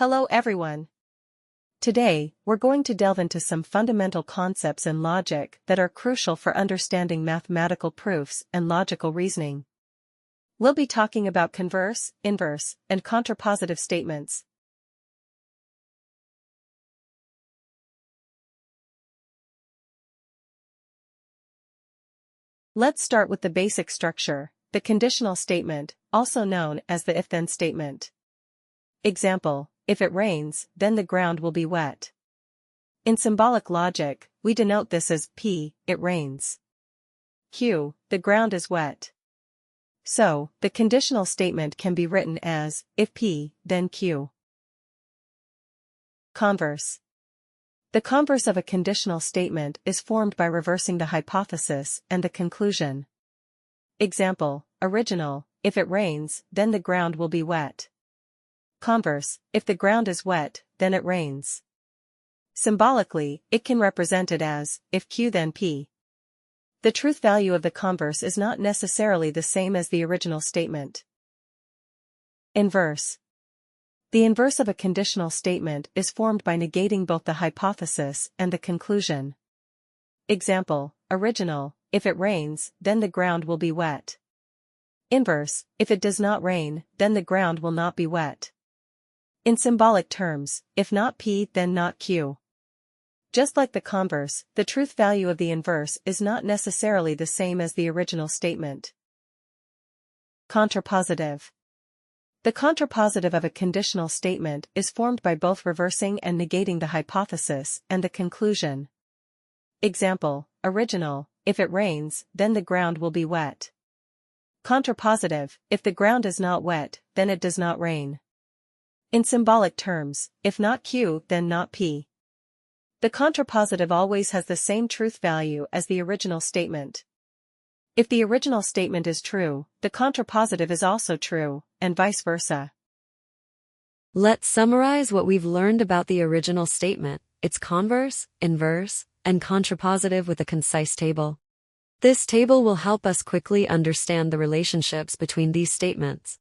Hello everyone. Today, we're going to delve into some fundamental concepts in logic that are crucial for understanding mathematical proofs and logical reasoning. We'll be talking about converse, inverse, and contrapositive statements. Let's start with the basic structure, the conditional statement, also known as the if-then statement. Example: if it rains, then the ground will be wet. In symbolic logic, we denote this as P, it rains. Q, the ground is wet. So, the conditional statement can be written as, if P, then Q. Converse. The converse of a conditional statement is formed by reversing the hypothesis and the conclusion. Example: original: if it rains, then the ground will be wet. Converse: if the ground is wet, then it rains. Symbolically, it can represent it as, if Q then P. The truth value of the converse is not necessarily the same as the original statement. Inverse. The inverse of a conditional statement is formed by negating both the hypothesis and the conclusion. Example: original: if it rains, then the ground will be wet. Inverse: if it does not rain, then the ground will not be wet. In symbolic terms, if not P then not Q. Just like the converse, the truth value of the inverse is not necessarily the same as the original statement. Contrapositive. The contrapositive of a conditional statement is formed by both reversing and negating the hypothesis and the conclusion. Example: original: if it rains, then the ground will be wet. Contrapositive: if the ground is not wet, then it does not rain. In symbolic terms, if not Q then not P. The contrapositive always has the same truth value as the original statement. If the original statement is true, the contrapositive is also true, and vice versa. Let's summarize what we've learned about the original statement, its converse, inverse, and contrapositive with a concise table. This table will help us quickly understand the relationships between these statements.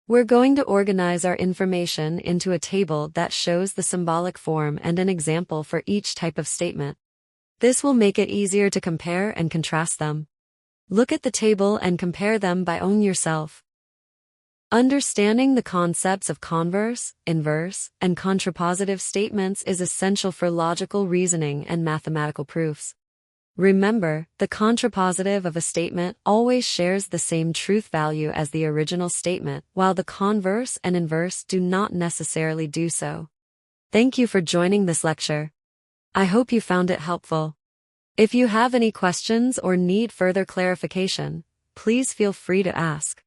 We're going to organize our information into a table that shows the symbolic form and an example for each type of statement. This will make it easier to compare and contrast them. Look at the table and compare them by own yourself. Understanding the concepts of converse, inverse, and contrapositive statements is essential for logical reasoning and mathematical proofs. Remember, the contrapositive of a statement always shares the same truth value as the original statement, while the converse and inverse do not necessarily do so. Thank you for joining this lecture. I hope you found it helpful. If you have any questions or need further clarification, please feel free to ask.